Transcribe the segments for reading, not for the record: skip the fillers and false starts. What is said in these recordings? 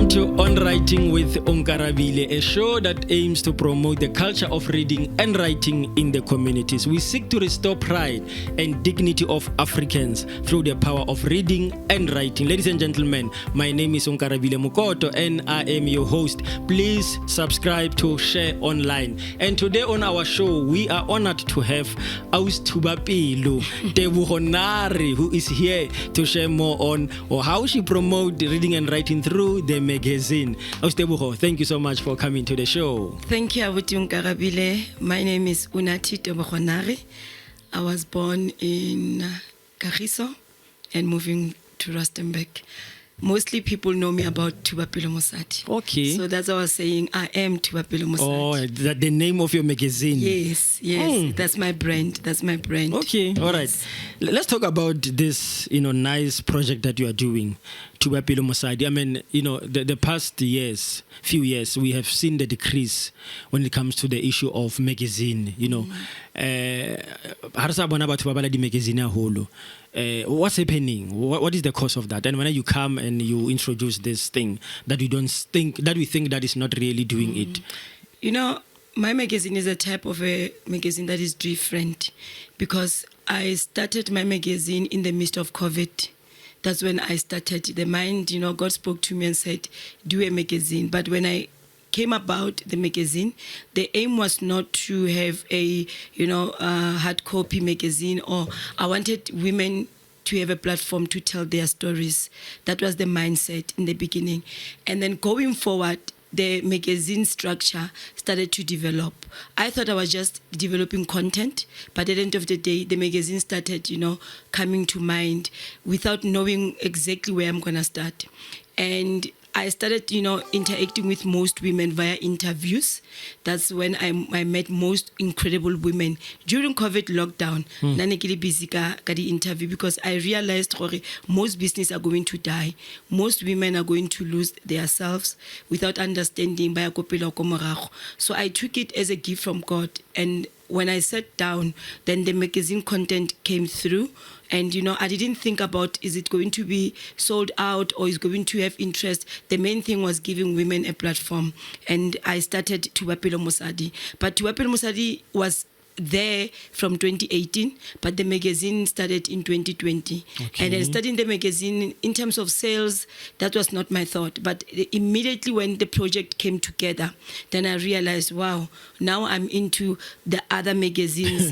to On Writing with Onkarabile, a show that aims to promote the culture of reading and writing in the communities. We seek to restore pride and dignity of Africans through the power of reading and writing. Ladies and gentlemen, my name is Onkarabile Mokoto and I am your host. Please subscribe to Share Online. And today on our show, we are honored to have Thuba Pelo, Tebogo Nare, who is here to share more on how she promotes reading and writing through the magazine. Tebogo, thank you so much for coming to the show. Thank you, Onkarabile. My name is Unathi Tebogo Nare. I was born in Kagiso and moving to Rustenburg. Mostly people know me about Thuba Pelo Mosadi. Okay. So that's why I was saying I am Thuba Pelo Mosadi. Oh, that the name of your magazine? Yes. That's my brand. Okay, all right. Let's talk about this, nice project that you are doing, Thuba Pelo Mosadi. I mean, the past few years, we have seen the decrease when it comes to the issue of magazine, what's happening? What is the cause of that? And when you come and you introduce this thing that we think that is not really doing it. My magazine is a type of a magazine that is different because I started my magazine in the midst of COVID. That's when I started. The mind, God spoke to me and said, do a magazine. But when I came about the magazine, the aim was not to have a hard copy magazine, or I wanted women to have a platform to tell their stories. That was the mindset in the beginning. And then going forward, the magazine structure started to develop. I thought I was just developing content, but at the end of the day, the magazine started, coming to mind without knowing exactly where I'm going to start. And I started, interacting with most women via interviews. That's when I met most incredible women. During COVID lockdown, nane busy ka the interview because I realized most business are going to die. Most women are going to lose themselves without understanding. So I took it as a gift from God. And when I sat down, then the magazine content came through. And, I didn't think about, is it going to be sold out or is going to have interest? The main thing was giving women a platform. And I started Thuba Pelo Mosadi. But Thuba Pelo Mosadi was there from 2018, but the magazine started in 2020. Okay. And then starting the magazine, in terms of sales, that was not my thought. But immediately when the project came together, then I realized, wow, now I'm into the other magazines'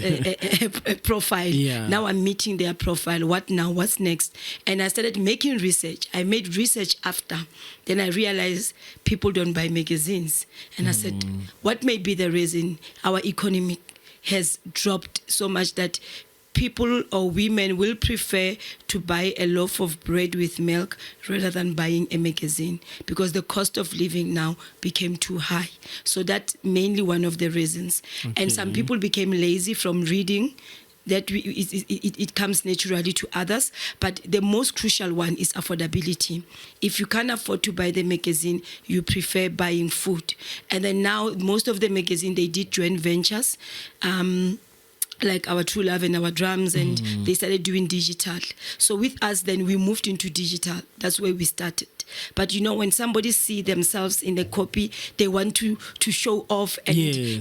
profile. Yeah. Now I'm meeting their profile. What now? What's next? And I started making research. I made research after. Then I realized people don't buy magazines. And I said, what may be the reason? Our economy has dropped so much that people or women will prefer to buy a loaf of bread with milk rather than buying a magazine because the cost of living now became too high. So that's mainly one of the reasons. Okay. And some people became lazy from reading. That it comes naturally to others. But the most crucial one is affordability. If you can't afford to buy the magazine, you prefer buying food. And then now, most of the magazine, they did joint ventures, like Our True Love and Our Drums, and they started doing digital. So with us, then we moved into digital. That's where we started. But when somebody see themselves in the copy, they want to show off and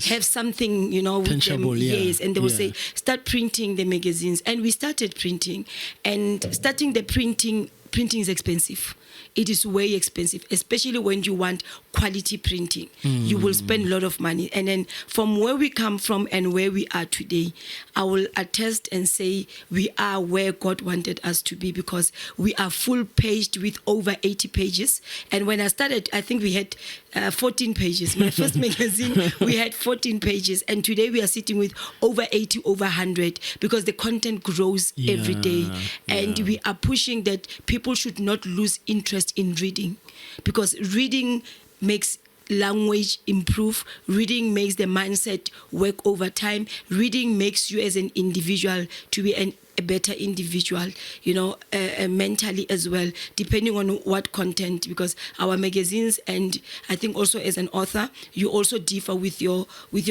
have something, tangible, with them. Yes, and they will say, start printing the magazines. And we started printing. And starting the printing is expensive. It is way expensive, especially when you want quality printing. You will spend a lot of money. And then from where we come from and where we are today, I will attest and say we are where God wanted us to be because we are full-paged with over 80 pages. And when I started, I think we had 14 pages. My first magazine, we had 14 pages. And today we are sitting with over 80, over 100 because the content grows every day. And we are pushing that people should not lose interest in reading because reading makes language improve. Reading makes the mindset work over time. Reading makes you as an individual to be a better individual, you know, mentally as well, depending on what content, because our magazines, and I think also as an author, you also differ with your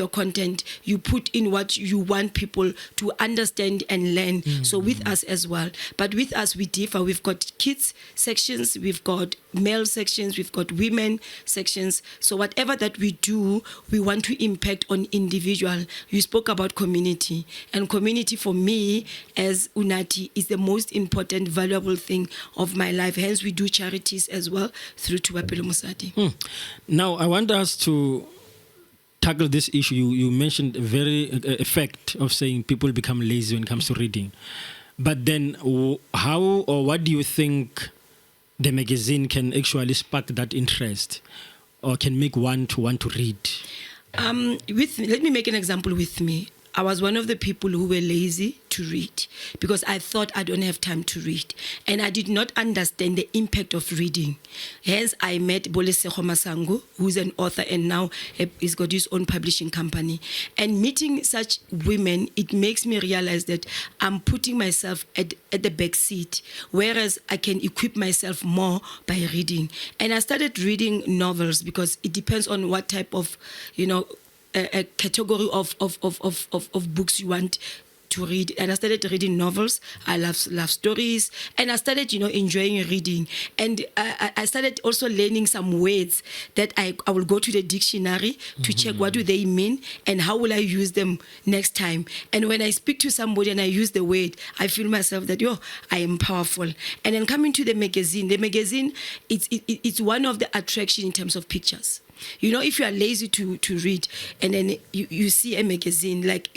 content. You put in what you want people to understand and learn. So with us as well. But with us, we differ. We've got kids sections, we've got male sections, we've got women sections. So whatever that we do, we want to impact on individual. You spoke about community, and community for me as Unathi is the most important, valuable thing of my life. Hence, we do charities as well through Thuba Pelo. Now, I want us to tackle this issue. You mentioned a very effect of saying people become lazy when it comes to reading. But then how or what do you think the magazine can actually spark that interest or can make one to want to read? Let me make an example with me. I was one of the people who were lazy to read because I thought I don't have time to read. And I did not understand the impact of reading. Hence, I met Bolesego Masango, who's an author and now he's got his own publishing company. And meeting such women, it makes me realize that I'm putting myself at the back seat, whereas I can equip myself more by reading. And I started reading novels because it depends on what type of, you know, a category of books you want to read. And I started reading novels. I love stories. And I started, you know, enjoying reading. And I started also learning some words that I will go to the dictionary to check what do they mean and how will I use them next time. And when I speak to somebody and I use the word, I feel myself that, I am powerful. And then coming to the magazine, it's one of the attraction in terms of pictures. You know, if you are lazy to read and then you see a magazine, like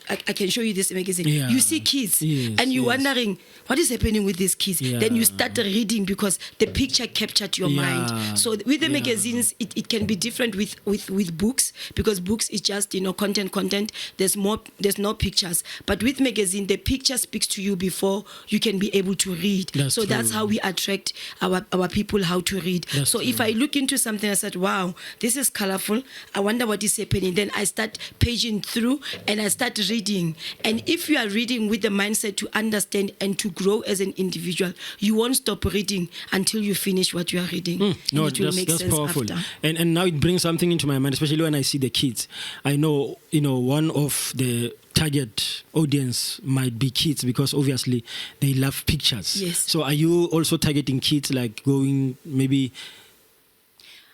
I can show you this magazine, you see kids and you're wondering, what is happening with these kids? Then you start reading because the picture captured your mind. So with the magazines, it can be different with books, because books is just, you know, content. There's no pictures. But with magazine, the picture speaks to you before you can be able to read. That's how we attract our people how to read. If I look into something, I said, wow, this is colorful, I wonder what is happening. Then I start paging through and I start reading. And if you are reading with the mindset to understand and to grow as an individual, you won't stop reading until you finish what you are reading. No, that's powerful. And now it brings something into my mind, especially when I see the kids. I know, you know, one of the target audience might be kids because obviously they love pictures. Yes. So are you also targeting kids, like going maybe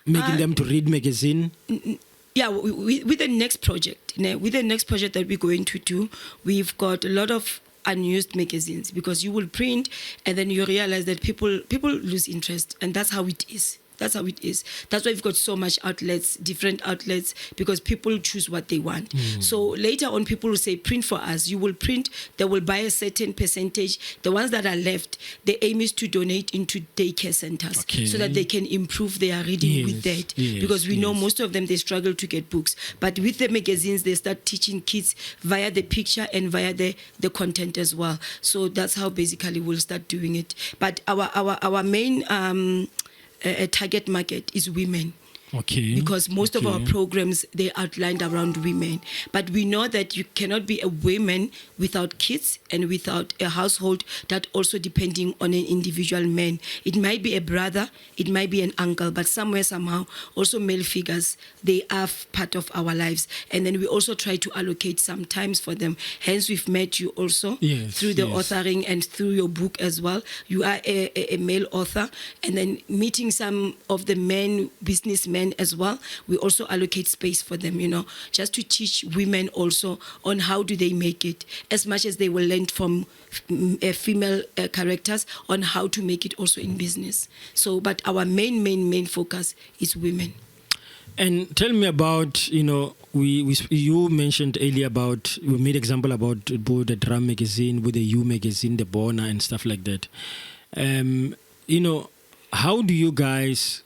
making them to read magazine? Yeah, with the next project, that we're going to do, we've got a lot of unused magazines, because you will print and then you realize that people lose interest, and that's how it is. That's how it is. That's why we've got so much outlets, different outlets, because people choose what they want. So later on, people will say, print for us. You will print, they will buy a certain percentage. The ones that are left, the aim is to donate into daycare centers so that they can improve their reading with that. Because we know most of them, they struggle to get books. But with the magazines, they start teaching kids via the picture and via the content as well. So that's how basically we'll start doing it. But our main target market is women. Because most of our programs, they outlined around women. But we know that you cannot be a woman without kids and without a household that also depending on an individual man. It might be a brother, it might be an uncle, but somewhere, somehow, also male figures, they are part of our lives. And then we also try to allocate some times for them. Hence, we've met you also through the authoring and through your book as well. You are a male author. And then meeting some of the men, businessmen, as well, we also allocate space for them, you know, just to teach women also on how do they make it, as much as they will learn from female characters on how to make it also in business. So, but our main focus is women. And tell me about, you know, you mentioned earlier about, we made example about the Drum magazine, with the U magazine, the Bona and stuff like that. You know, how do you guys,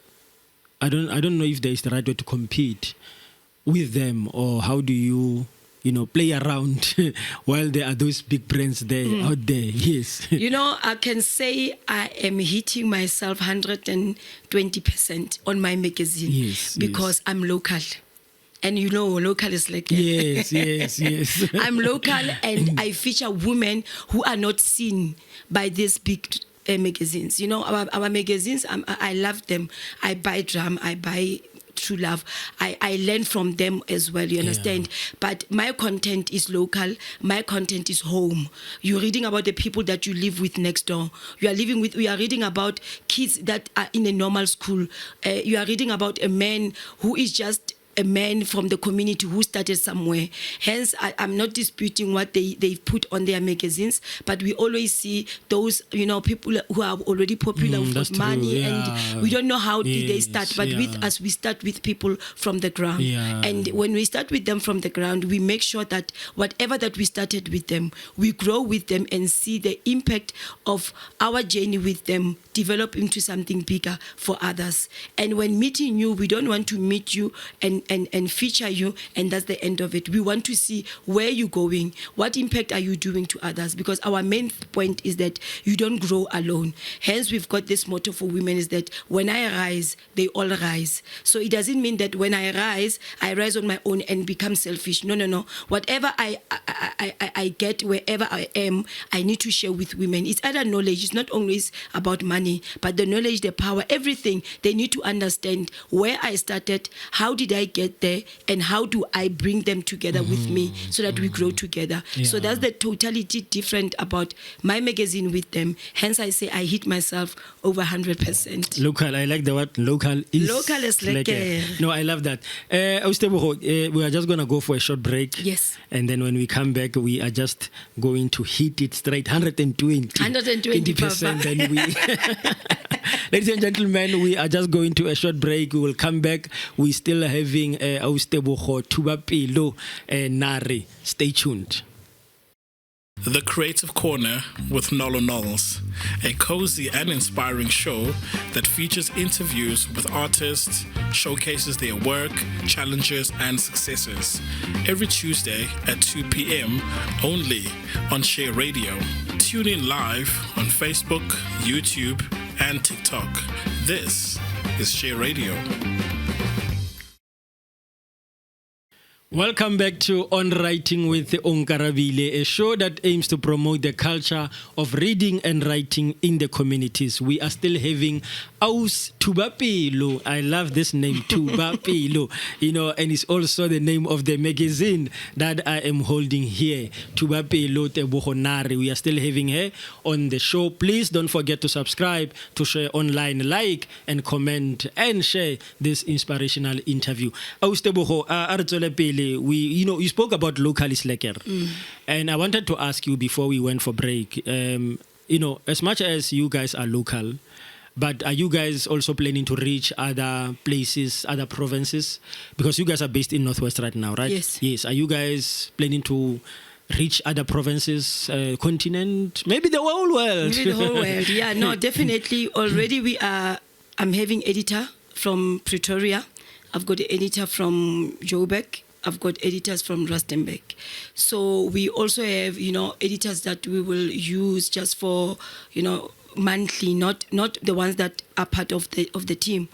I don't know if there is the right way to compete with them, or how do you play around while there are those big brands there out there? Yes. You know, I can say I am hitting myself 120% on my magazine because I'm local. And you know, local is like Yes, yes, yes. I'm local, and I feature women who are not seen by these big magazines. You know, our magazines, I love them. I buy Drum, I buy True Love. I learn from them as well, you understand? But my content is local. My content is home. You're reading about the people that you live with next door. We are reading about kids that are in a normal school. You are reading about a man who is just a man from the community who started somewhere. Hence, I'm not disputing what they put on their magazines, but we always see those, you know, people who are already popular with money, and we don't know how did they start. But with us, we start with people from the ground. And when we start with them from the ground, we make sure that whatever that we started with them, we grow with them and see the impact of our journey with them develop into something bigger for others. And when meeting you, we don't want to meet you and feature you, and that's the end of it. We want to see where you're going, what impact are you doing to others, because our main point is that you don't grow alone. Hence, we've got this motto for women is that when I rise, they all rise. So it doesn't mean that when I rise on my own and become selfish. No. Whatever I get, wherever I am, I need to share with women. It's other knowledge. It's not always about money, but the knowledge, the power, everything. They need to understand where I started, how did I get there, and how do I bring them together with me so that we grow together. So that's the totality different about my magazine with them. Hence I say I hit myself over 100%. Local, I like the word local is like no, I love that. Tebogo, we are just going to go for a short break. Yes. And then when we come back, we are just going to hit it straight, 120%. And we ladies and gentlemen, we are just going to a short break. We will come back. We still having Tebogo, Thuba, Pelo, Nare. Stay tuned. The Creative Corner with Nolu, a cozy and inspiring show that features interviews with artists, showcases their work, challenges, and successes. Every Tuesday at 2 p.m. only on Share Radio. Tune in live on Facebook, YouTube, and TikTok. This is Share Radio. Welcome back to On Writing with Onkarabile, a show that aims to promote the culture of reading and writing in the communities. We are still having Thuba Pelo. I love this name, Thuba Pelo. You know, and it's also the name of the magazine that I am holding here, Thuba Pelo Tebogo Nare. We are still having her on the show. Please don't forget to subscribe, to share online, like and comment and share this inspirational interview. Tebogo, you spoke about local slacker, and I wanted to ask you before we went for break. As much as you guys are local, but are you guys also planning to reach other places, other provinces? Because you guys are based in Northwest right now, right? Yes. Yes. Are you guys planning to reach other provinces, continent, maybe the whole world? Maybe the whole world. Yeah, no, definitely. Already I'm having editor from Pretoria. I've got an editor from Joburg. I've got editors from Rustenburg. So we also have, editors that we will use just for, monthly, not the ones that are part of the team.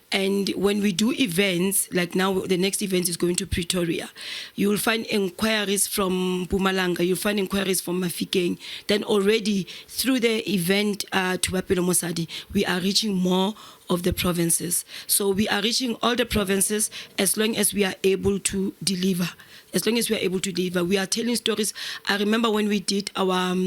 And when we do events, like now the next event is going to Pretoria, you will find inquiries from Mpumalanga, you'll find inquiries from Mafikeng. Then already through the event to Pelo Mosadi, we are reaching more of the provinces. So we are reaching all the provinces as long as we are able to deliver. As long as we are able to deliver, we are telling stories. I remember when we did our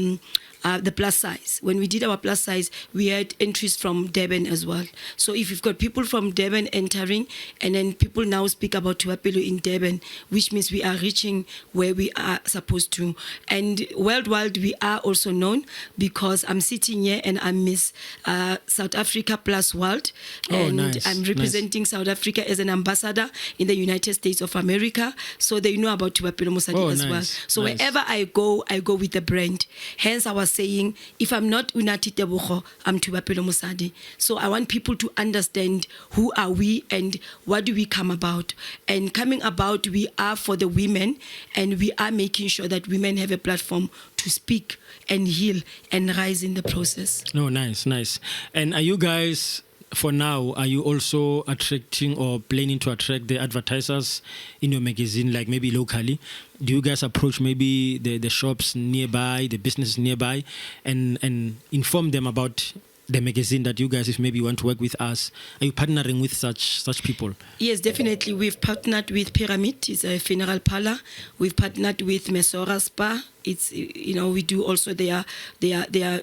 the plus size. When we did our plus size, we had entries from Durban as well. So if you've got people from Durban entering, and then people now speak about Pelo in Durban, which means we are reaching where we are supposed to. And worldwide, we are also known because I'm sitting here and I miss South Africa plus world. And nice. I'm representing South Africa as an ambassador in the United States of America. So they know about Pelo Mosadi as well. So wherever I go with the brand. Hence, I was saying, if I'm not Unathi Tebogo, I'm Pelo Mosadi. So I want people to understand who are we and what do we come about. And coming about, we are for the women, and we are making sure that women have a platform to speak and heal and rise in the process. Nice. And are you guys for now, are you also attracting or planning to attract the advertisers in your magazine, like maybe locally? Do you guys approach maybe the shops nearby, the businesses nearby, and inform them about the magazine that you guys, if maybe you want to work with us? Are you partnering with such people? Yes, definitely. We've partnered with Pyramid, it's a funeral parlor. We've partnered with Mesora Spa. It's, we do also their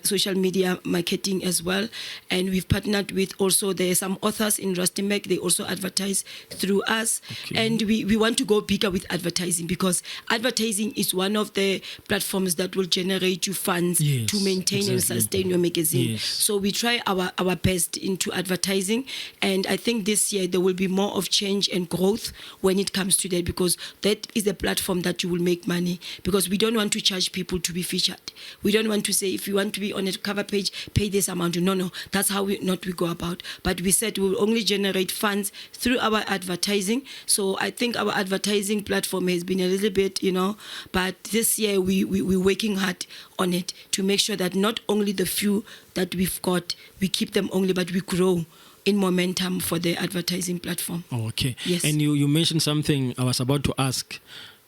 social media marketing as well. And we've partnered with also, there are some authors in Rustenburg, they also advertise through us. Okay. And we want to go bigger with advertising, because advertising is one of the platforms that will generate you funds to maintain and sustain your magazine. Yes. So we try our best into advertising. And I think this year there will be more of change and growth when it comes to that, because that is the platform that you will make money. Because we don't want to charge people to be featured. We don't want to say, if you want to be on a cover page, pay this amount. No, that's how we go about. But we said we will only generate funds through our advertising. So I think our advertising platform has been a little bit, but this year we're working hard on it to make sure that not only the few that we've got, we keep them only, but we grow in momentum for the advertising platform. Oh, okay. Yes. And you mentioned something I was about to ask.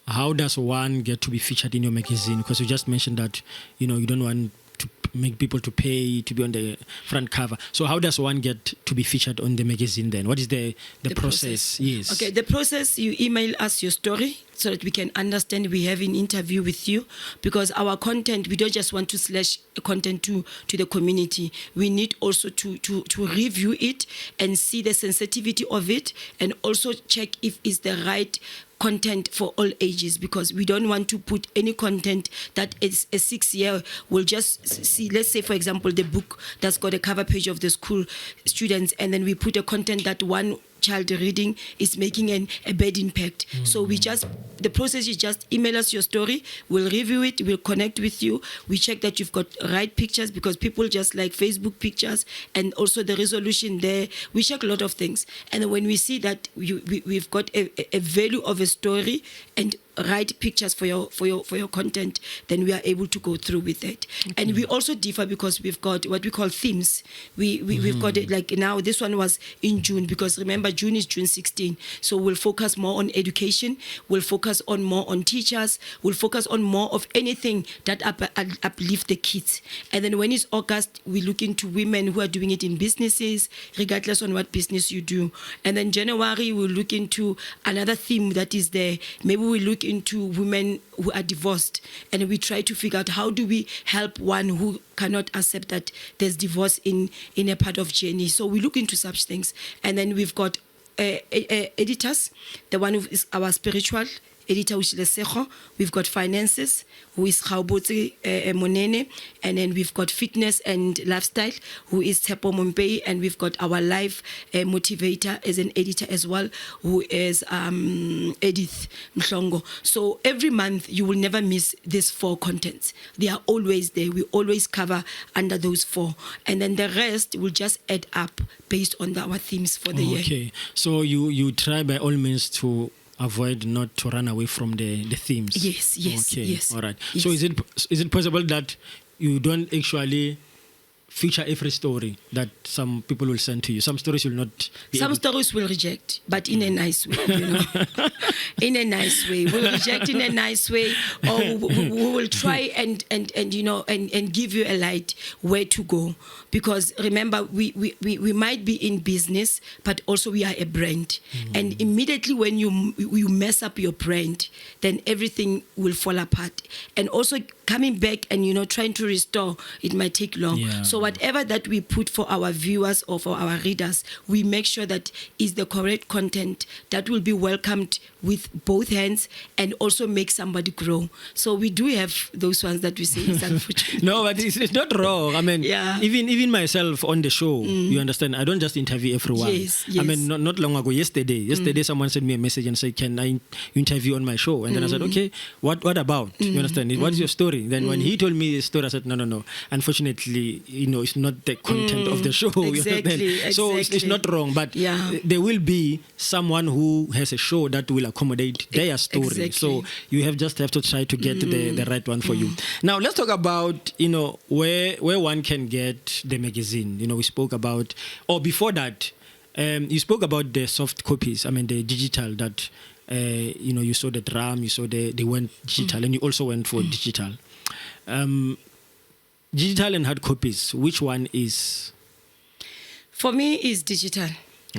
How does one get to be featured in your magazine? Because you just mentioned that, you don't want to make people to pay to be on the front cover. So how does one get to be featured on the magazine then? What is the process? Yes. Okay, the process, you email us your story so that we can understand, we have an interview with you, because our content, we don't just want to slash content to the community. We need also to review it and see the sensitivity of it, and also check if it's the right content for all ages, because we don't want to put any content that is a 6-year will just see, let's say for example the book that's got a cover page of the school students, and then we put a content that one child reading is making a bad impact. So the process is just email us your story, we'll review it, we'll connect with you, we check that you've got right pictures, because people just like Facebook pictures, and also the resolution there, we check a lot of things. And when we see that we've got a value of a story and right pictures for your content, then we are able to go through with it. Okay. And we also differ because we've got what we call themes. We've got it, like now this one was in June, because remember June is June 16, so we'll focus more on education, we'll focus on more on teachers, we'll focus on more of anything that uplift the kids. And then when it's August, we look into women who are doing it in businesses, regardless on what business you do. And then January, we'll look into another theme that is there. Maybe we look into women who are divorced, and we try to figure out how do we help one who cannot accept that there's divorce in a part of journey. So we look into such things. And then we've got editors, the one who is our spiritual editor, which is Lesego. We've got finances, who is Gaubotse Monene, and then we've got fitness and lifestyle, who is Tepo Mompei, and we've got our life motivator as an editor as well, who is Edith Mhlongo. So every month you will never miss these 4 contents. They are always there. We always cover under those 4, and then the rest will just add up based on our themes for the year. Okay, so you try by all means to avoid not to run away from the themes. Yes. Okay. Yes. All right. Yes. So is it possible that you don't actually feature every story that some people will send to you? Some stories will not be Some stories will reject, but in a nice way, in a nice way. We'll reject in a nice way, or we will try and give you a light where to go. Because remember, we might be in business, but also we are a brand. And immediately when you mess up your brand, then everything will fall apart. And also coming back and trying to restore, it might take long. Yeah. So whatever that we put for our viewers or for our readers, we make sure that is the correct content that will be welcomed with both hands and also make somebody grow. So we do have those ones that we say is unfortunate. No, but it's not wrong. I mean, even myself on the show, you understand, I don't just interview everyone. Yes. I mean, not long ago, yesterday someone sent me a message and said, can I interview on my show? And then I said, okay, what about? You understand? What is your story? Then when he told me the story, I said, no. Unfortunately, it's not the content of the show. Exactly, So it's not wrong, but there will be someone who has a show that will accommodate their story. Exactly. So you have to try to get the right one for you. Now let's talk about where one can get the magazine. We spoke about, or before that, you spoke about the soft copies. I mean the digital that you saw the drum, you saw they went digital, and you also went for digital. Digital and hard copies, which one is? For me, it's digital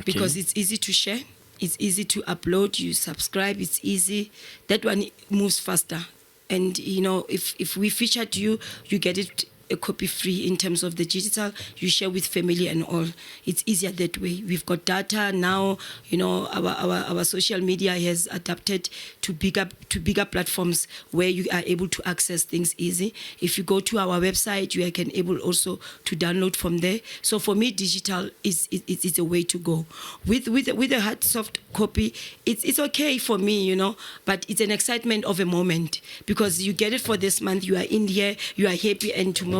because it's easy to share. It's easy to upload. You subscribe. It's easy. That one moves faster. And, if we featured you, you get it a copy free in terms of the digital. You share with family and all. It's easier that way. We've got data now. Our social media has adapted to bigger platforms where you are able to access things easy. If you go to our website, you can able also to download from there. So for me, digital is a way to go. With a hard soft copy, it's okay for me, but it's an excitement of a moment because you get it for this month. You are in here, you are happy, and tomorrow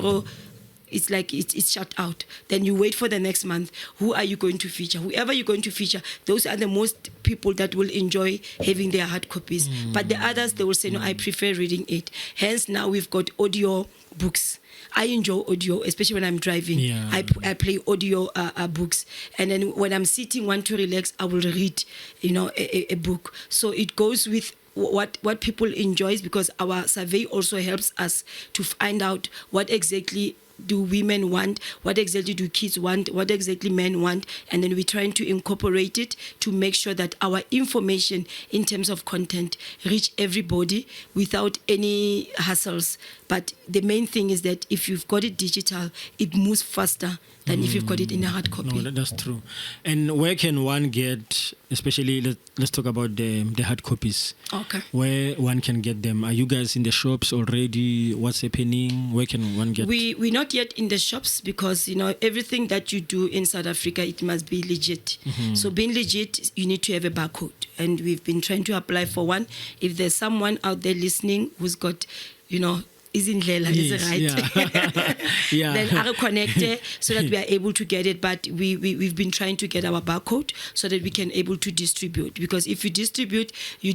it's like it's shut out. Then you wait for the next month. Who are you going to feature? Whoever you're going to feature, those are the most people that will enjoy having their hard copies. But the others, they will say, no, I prefer reading it. Hence, now we've got audio books. I enjoy audio, especially when I'm driving. Yeah. I play audio books. And then when I'm sitting, want to relax, I will read, a book. So it goes with what people enjoy, because our survey also helps us to find out what exactly do women want, what exactly do kids want, what exactly men want, and then we're trying to incorporate it to make sure that our information in terms of content reach everybody without any hassles. But the main thing is that if you've got it digital, it moves faster than if you've got it in a hard copy. No, that's true. And where can one get, especially, let's talk about the hard copies. Okay. Where one can get them? Are you guys in the shops already? What's happening? Where can one get? We're not yet in the shops because, everything that you do in South Africa, it must be legit. So being legit, you need to have a barcode. And we've been trying to apply for one. If there's someone out there listening who's got, is in Lela, is it right? Yeah. Then are connected so that we are able to get it. But we've been trying to get our barcode so that we can able to distribute. Because if you distribute, you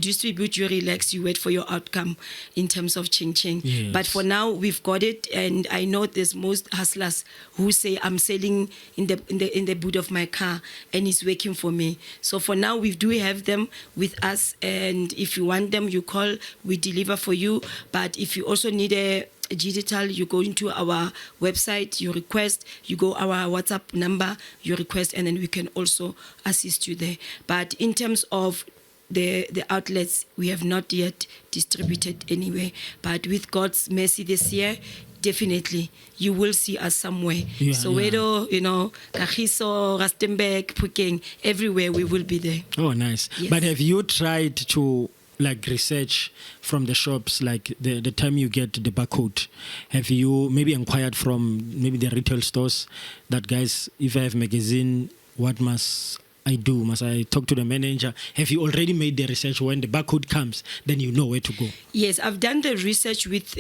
relax, you wait for your outcome in terms of ching. Yes. But for now, we've got it, and I know there's most hustlers who say I'm selling in the boot of my car, and it's working for me. So for now, we do have them with us, and if you want them, you call, we deliver for you. But if you also need a digital, you go into our website, you request, you go our WhatsApp number, you request, and then we can also assist you there. But in terms of the outlets, we have not yet distributed anywhere. But with God's mercy this year, definitely you will see us somewhere. Soweto, Kagiso, Rustenburg, Phokeng, everywhere we will be there. Oh, nice. Yes. But have you tried to research from the shops, like the time you get the barcode? Have you maybe inquired from maybe the retail stores that, guys, if I have magazine, what must I do? Must I talk to the manager? Have you already made the research? When the barcode comes, then you know where to go? Yes, I've done the research with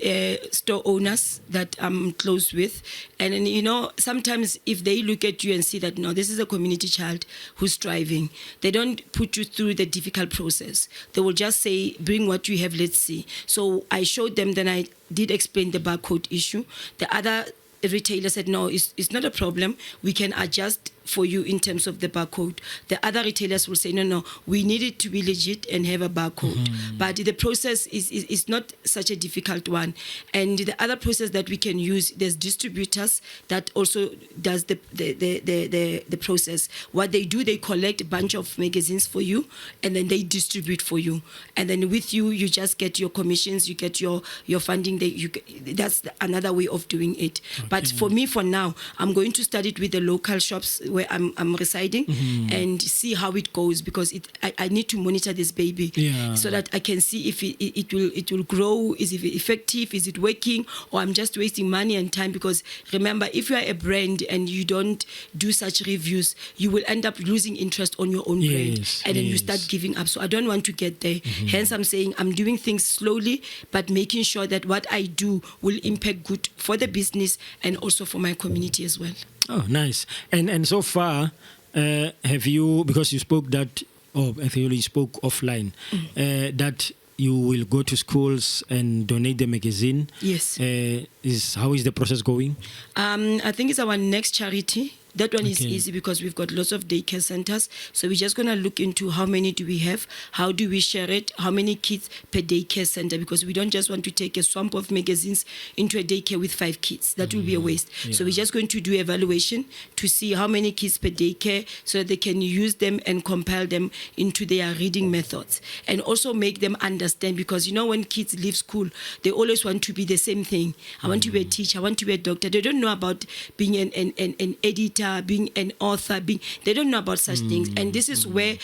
store owners that I'm close with. And then, sometimes if they look at you and see that, no, this is a community child who's striving, they don't put you through the difficult process. They will just say, bring what you have, let's see. So I showed them, then I did explain the barcode issue. The other retailer said, no, it's not a problem. We can adjust for you in terms of the barcode. The other retailers will say, no, we need it to be legit and have a barcode. But the process is not such a difficult one. And the other process that we can use, there's distributors that also does the process. What they do, they collect a bunch of magazines for you, and then they distribute for you. And then with you, you just get your commissions, you get your funding. That's another way of doing it. Okay. But for me, for now, I'm going to start it with the local shops where I'm residing and see how it goes, because I need to monitor this baby so that I can see if it will grow. Is it effective? Is it working? Or I'm just wasting money and time? Because remember, if you are a brand and you don't do such reviews, you will end up losing interest on your own brand, and then you start giving up. So I don't want to get there. Hence, I'm saying I'm doing things slowly, but making sure that what I do will impact good for the business and also for my community as well. Oh, nice. And so far, have you, because you spoke that, I think you spoke offline, that you will go to schools and donate the magazine. Yes. How is the process going? I think it's our next charity. That one is easy because we've got lots of daycare centers. So we're just going to look into how many do we have, how do we share it, how many kids per daycare center, because we don't just want to take a swamp of magazines into a daycare with 5 kids. That will be a waste. So we're just going to do evaluation to see how many kids per daycare so that they can use them and compile them into their reading methods. And also make them understand, because when kids leave school, they always want to be the same thing. I want to be a teacher, I want to be a doctor. They don't know about being an editor, being an author, they don't know about such things. And this is where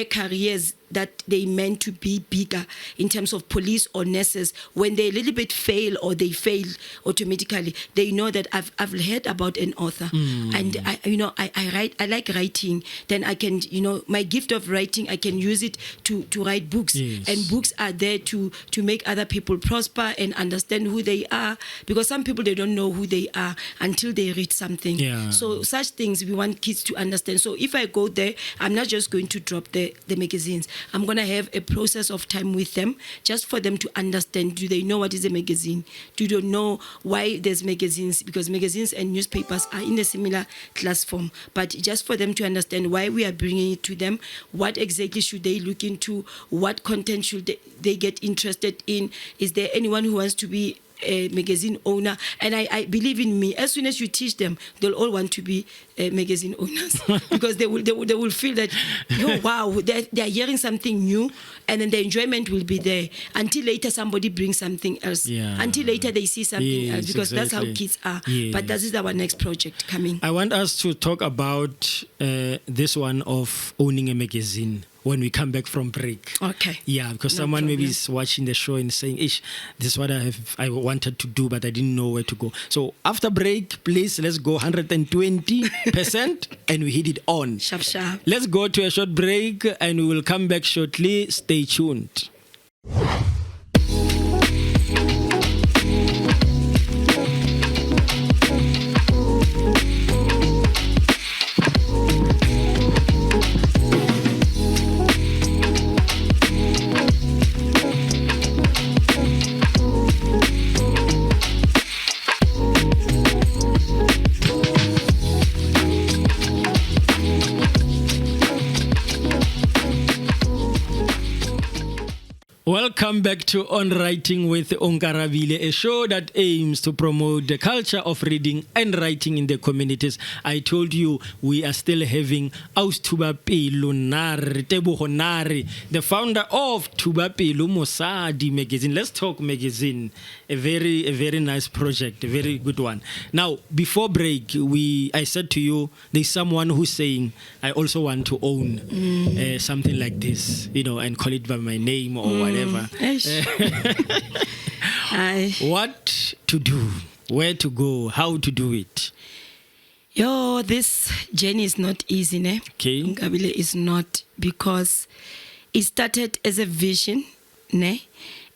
careers that they meant to be bigger in terms of police or nurses, when they a little bit fail or they fail automatically, they know that I've heard about an author and I like writing. Then I can, my gift of writing, I can use it to write books. And books are there to make other people prosper and understand who they are, because some people, they don't know who they are until they read something. So such things we want kids to understand. So if I go there, I'm not just going to drop the magazines. I'm going to have a process of time with them just for them to understand. Do they know what is a magazine? Do they know why there's magazines? Because magazines and newspapers are in a similar class form. But just for them to understand why we are bringing it to them, what exactly should they look into, what content should they get interested in? Is there anyone who wants to be a magazine owner? And I believe in me, as soon as you teach them, they'll all want to be magazine owners because they will feel that, wow, they're hearing something new, and then the enjoyment will be there until later somebody brings something else. Until later they see something else, because that's how kids are. But that is our next project coming. I want us to talk about this one of owning a magazine when we come back from break. Okay. Yeah, because someone maybe is watching the show and saying, "Ish, this is what I wanted to do, but I didn't know where to go." So after break, please, let's go 120% and we hit it on. Sharp, sharp. Let's go to a short break and we will come back shortly. Stay tuned. Welcome back to On Writing with Onkarabile, a show that aims to promote the culture of reading and writing in the communities. I told you we are still having Thuba Pelo Nare, Tebogo Nare, the founder of Thuba Pelo Mosadi magazine. Let's Talk magazine, a very nice project, a very good one. Now, before break, I said to you, there's someone who's saying, I also want to own something like this, and call it by my name or whatever. What to do, where to go, how to do it? This journey is not easy, ne? Okay. Onkarabile is not, because it started as a vision, ne?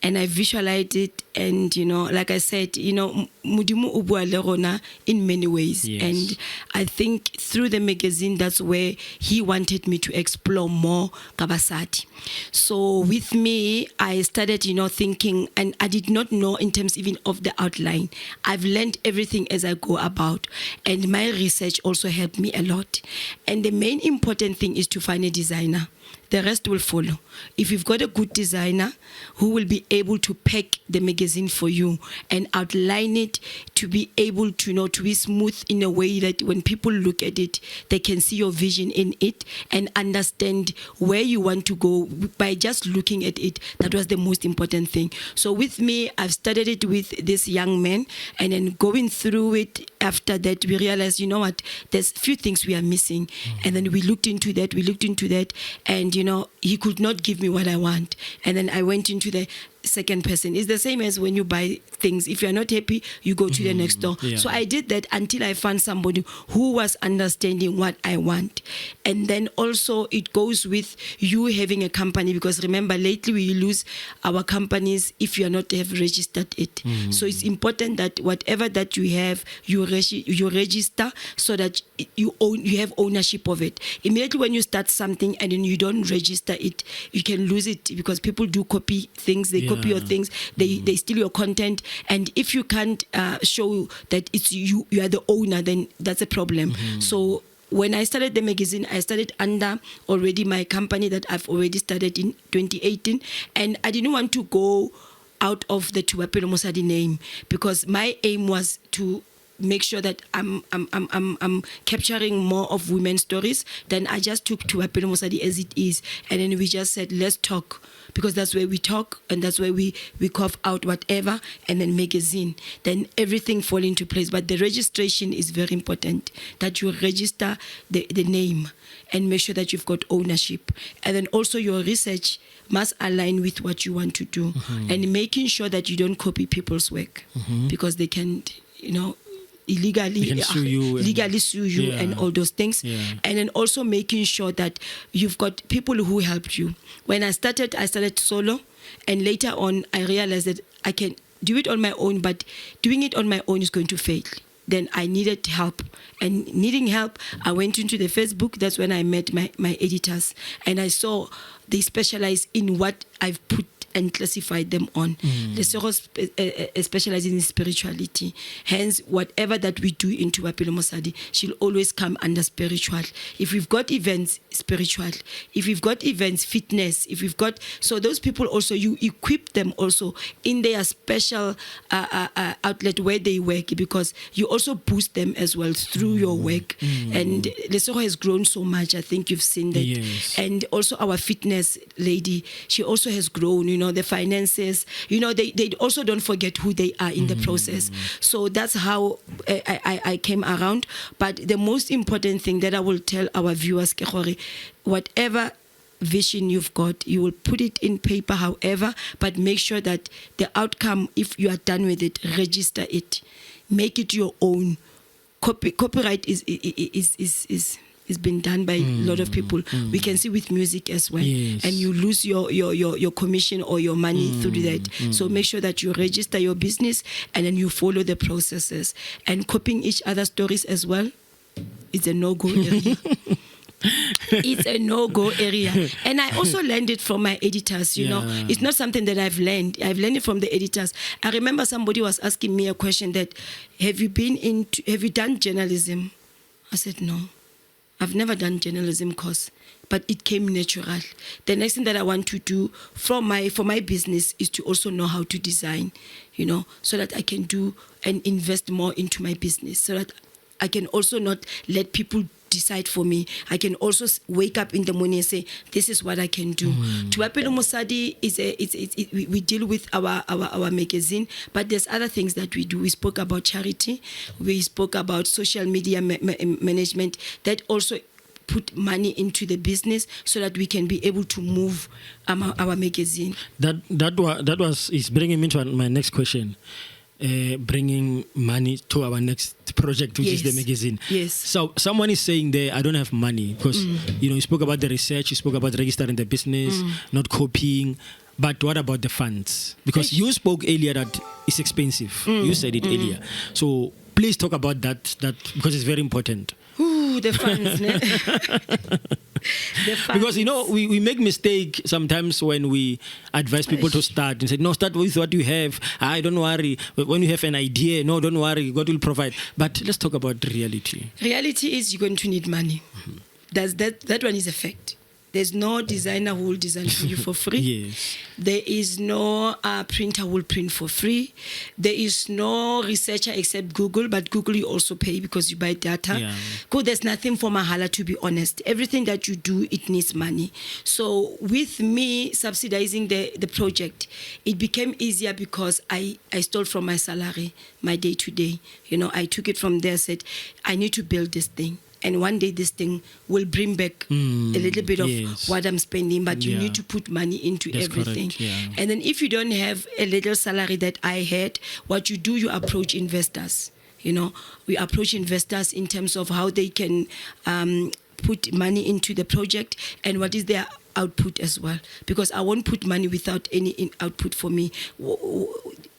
And I visualized it, and like I said, Mudimu ubua le rona in many ways. Yes. And I think through the magazine, that's where he wanted me to explore more kabasati. So with me, I started, thinking, and I did not know in terms even of the outline. I've learned everything as I go about, and my research also helped me a lot. And the main important thing is to find a designer. the rest will follow. If you've got a good designer who will be able to pack the magazine for you and outline it to be able to know, to be smooth in a way that when people look at it, they can see your vision in it and understand where you want to go by just looking at it. That was the most important thing. So with me, I've studied it with this young man, and then going through it, after that, we realized, you know what, there's a few things we are missing. And then we looked into that, and, you know, he could not give me what I want. And then I went into the second person. It's the same as when you buy things. If you're not happy, you go to the next door. Yeah. So I did that until I found somebody who was understanding what I want. And then also it goes with you having a company, because remember, lately we lose our companies if you are not have registered it. So it's important that whatever that you have, you register so that you have ownership of it. Immediately when you start something and then you don't register it, you can lose it, because people do copy things. They copy your things. They steal your content. And if you can't show that it's you are the owner, then that's a problem. So when I started the magazine, I started under already my company that I've already started in 2018, and I didn't want to go out of the Thuba Pelo Mosadi name, because my aim was to make sure that I'm capturing more of women's stories. Then I just took Thuba Pelo Mosadi as it is, and then we just said, let's talk, because that's where we talk, and that's where we cough out whatever, and then magazine. Then everything fall into place. But the registration is very important, that you register the name and make sure that you've got ownership. And then also your research must align with what you want to do, and making sure that you don't copy people's work, because they can, you know, legally sue you and all those things. And then also making sure that you've got people who helped you. When I started solo, and later on I realized that I can do it on my own, but doing it on my own is going to fail. Then I needed help, and needing help, I went into the Facebook. That's when I met my editors, and I saw they specialize in what I've put and classified them on. The Soro specializes in spirituality. Hence, whatever that we do in Thuba Pelo Mosadi, she'll always come under spiritual. If we've got events, spiritual. If we've got events, fitness. If we've got, so those people also, you equip them also in their special outlet where they work, because you also boost them as well through your work. And Lesoro has grown so much. I think you've seen that. Yes. And also our fitness lady, she also has grown, you know, the finances, you know, they also don't forget who they are in the process. So that's how I came around. But the most important thing that I will tell our viewers, whatever vision you've got, you will put it in paper, however, but make sure that the outcome, if you are done with it, register it, make it your own. Copyright is been done by a lot of people. We can see with music as well. Yes. And you lose your commission or your money through that. So make sure that you register your business, and then you follow the processes. And copying each other's stories as well, it's a no-go area. It's a no-go area. And I also learned it from my editors, you know. It's not something that I've learned. I've learned it from the editors. I remember somebody was asking me a question that, have you done journalism? I said, no. I've never done journalism course, but it came natural. The next thing that I want to do for my business is to also know how to design, you know, so that I can do and invest more into my business, so that I can also not let people decide for me. I can also wake up in the morning and say, this is what I can do. Thuba Pelo Mosadi we deal with our magazine, but there's other things that we do. We spoke about charity. We spoke about social media management that also put money into the business so that we can be able to move our magazine. That is bringing me to my next question. Bringing money to our next project, which is the magazine. Yes. So someone is saying there, I don't have money, because you spoke about the research, you spoke about registering the business, not copying. But what about the funds? Because you spoke earlier that it's expensive. You said it earlier. So please talk about that because it's very important. Ooh, the funds. Because, you know, we make mistake sometimes when we advise people to start and say, no, start with what you have. Don't worry. When you have an idea, no, don't worry. God will provide. But let's talk about reality. Reality is you're going to need money. That one is a fact. There's no designer who will design for you for free. Yes. There is no printer who will print for free. There is no researcher except Google, but Google you also pay because you buy data. Yeah. Because there's nothing for mahala, to be honest. Everything that you do, it needs money. So with me subsidizing the project, it became easier because I stole from my salary, my day to day. You know, I took it from there, said, I need to build this thing. And one day this thing will bring back a little bit of what I'm spending, but you need to put money into everything. Correct, yeah. And then if you don't have a little salary that I had, what you do, you approach investors. You know, we approach investors in terms of how they can put money into the project and what is their output as well. Because I won't put money without any output for me.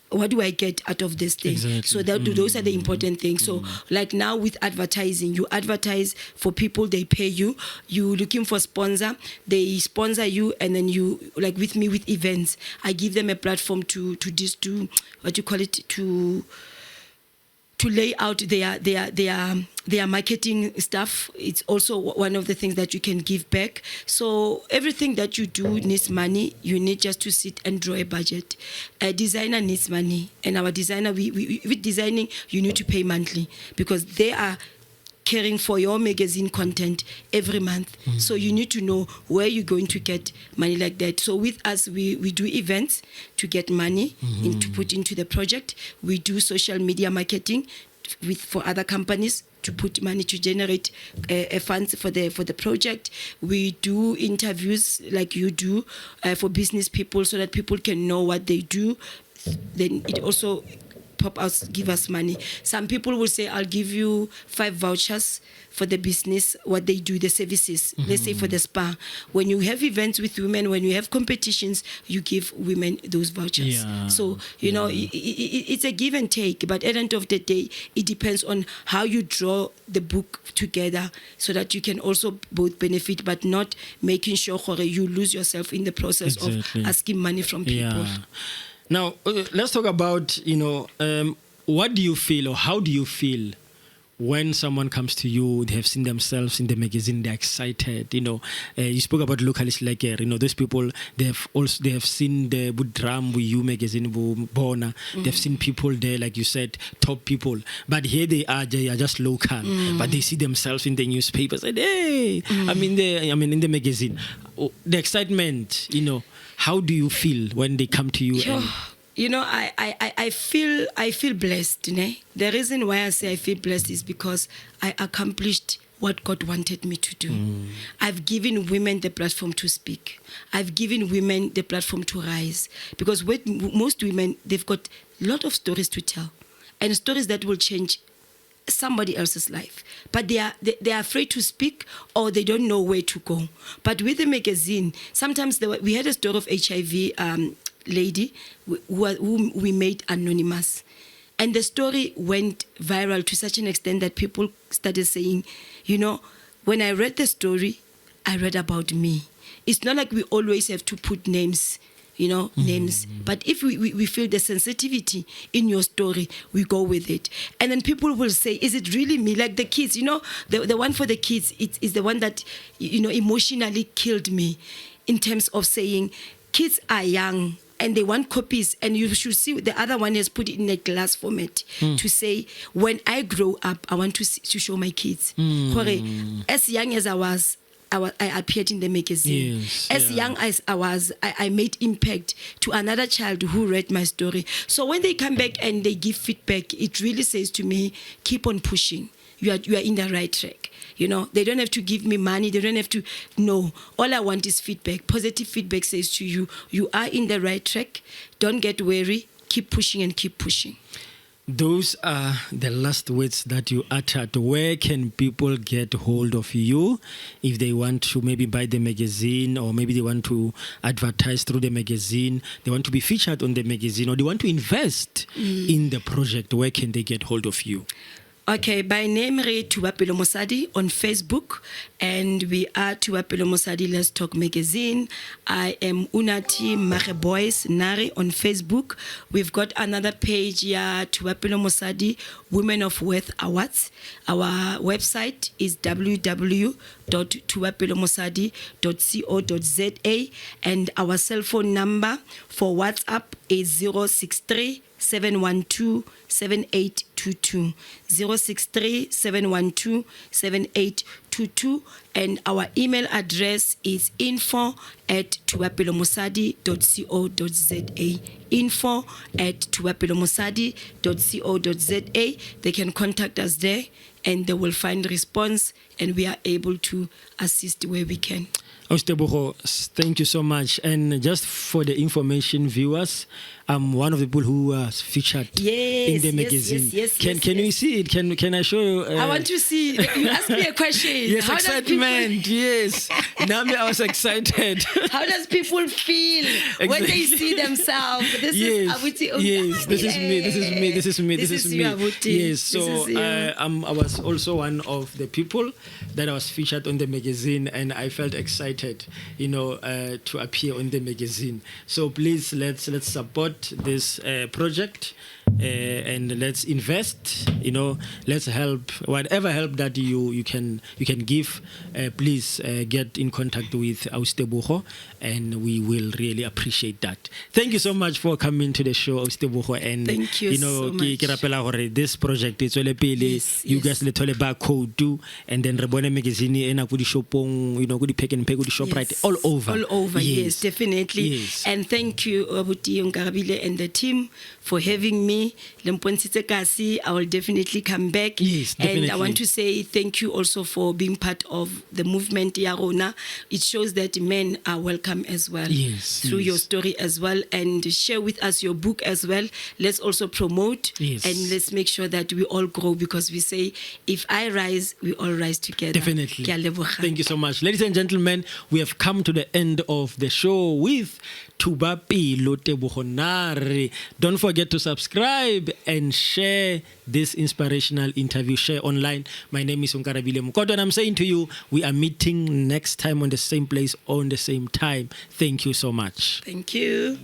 What do I get out of this thing? Exactly. So those are the important things. So like now with advertising, you advertise for people, they pay you. You looking for sponsor, they sponsor you, and then you, like with me with events, I give them a platform to what you call it, to lay out their marketing stuff. It's also one of the things that you can give back. So everything that you do needs money. You need just to sit and draw a budget. A designer needs money, and our designer, with designing, you need to pay monthly because they are caring for your magazine content every month. So you need to know where you're going to get money like that. So with us, we do events to get money to put into the project. We do social media marketing for other companies to put money to generate funds for the project. We do interviews like you do for business people so that people can know what they do. Then it also give us money. Some people will say, I'll give you 5 vouchers for the business, what they do, the services. Let's say for the spa. When you have events with women, when you have competitions, you give women those vouchers. Yeah. So, you know, it's a give and take. But at the end of the day, it depends on how you draw the book together so that you can also both benefit, but not making sure you lose yourself in the process of asking money from people. Yeah. Now, let's talk about, what do you feel or how do you feel when someone comes to you, they have seen themselves in the magazine, they're excited, you spoke about localists like, those people, they have seen the Budram with you magazine, Bona, they've seen people there, like you said, top people, but here they are just local, but they see themselves in the newspapers and hey, I'm in the magazine. The excitement, how do you feel when they come to you? I feel blessed. The reason why I say I feel blessed is because I accomplished what God wanted me to do. I've given women the platform to speak. I've given women the platform to rise. Because with most women, they've got a lot of stories to tell. And stories that will change somebody else's life, but they are afraid to speak or they don't know where to go. But with the magazine, sometimes we had a story of HIV lady who we made anonymous, and the story went viral to such an extent that people started saying, when I read the story, I read about me. It's not like we always have to put names. Names. But if we feel the sensitivity in your story, we go with it. And then people will say, is it really me? Like the kids, the one for the kids, it is the one that, emotionally killed me in terms of saying, kids are young and they want copies, and you should see the other one has put it in a glass format to say, when I grow up, I want to show my kids. As young as I appeared in the magazine. Yes, as young as I was, I made impact to another child who read my story. So when they come back and they give feedback, it really says to me, keep on pushing. You are in the right track. They don't have to give me money. They don't have to. No, all I want is feedback. Positive feedback says to you, you are in the right track. Don't get weary. Keep pushing and keep pushing. Those are the last words that you uttered. Where can people get hold of you if they want to maybe buy the magazine, or maybe they want to advertise through the magazine, they want to be featured on the magazine, or they want to invest in the project? Where can they get hold of you? Okay, by name re Thuba Pelo Mosadi on Facebook, and we are Thuba Pelo Mosadi Let's Talk Magazine. I am Unathi Mngqi Boys Nare on Facebook. We've got another page here, Thuba Pelo Mosadi Women of Worth Awards. Our website is www.thubapelomosadi.co.za, and our cell phone number for WhatsApp is 063 712 7822 063 712 7822, and our email address is info@thubapelomosadi.co.za info@thubapelomosadi.co.za. They can contact us there and they will find response, and we are able to assist where we can. Tebogo, thank you so much. And just for the information, viewers, I'm one of the people who was featured in the magazine. Can you see it? Can I show you? I want to see. You asked me a question. Yes, how excitement. Yes. Now I was excited. How does people feel when they see themselves? This is Abuti. Yes, this is me. This is me. This is me. This is me. Yes. So I was also one of the people that I was featured on the magazine, and I felt excited, to appear on the magazine. So please let's support this project, and let's invest. Let's help, whatever help that you can give. Please get in contact with Tebogo, and we will really appreciate that. Thank you so much for coming to the show, Tebogo. And thank you so much. This project is all you guys let all about code do, and then Rebone magazine and a good shopong, good pick and pay good shop right all over. Yes, definitely. Yes. And thank you, Abuti Onkarabile and the team for having me. I will definitely come back. Yes, definitely. And I want to say thank you also for being part of the movement Yarona. It shows that men are welcome as well. Yes, through your story as well, and share with us your book as well. Let's also promote, and let's make sure that we all grow, because we say if I rise, we all rise together. Definitely. Thank you so much. Ladies and gentlemen, we have come to the end of the show with Thuba Pelo Nare. Don't forget to subscribe and share this inspirational interview. Share online. My name is Onkarabile Mokoto, and I'm saying to you, we are meeting next time on the same place, on the same time. Thank you so much. Thank you.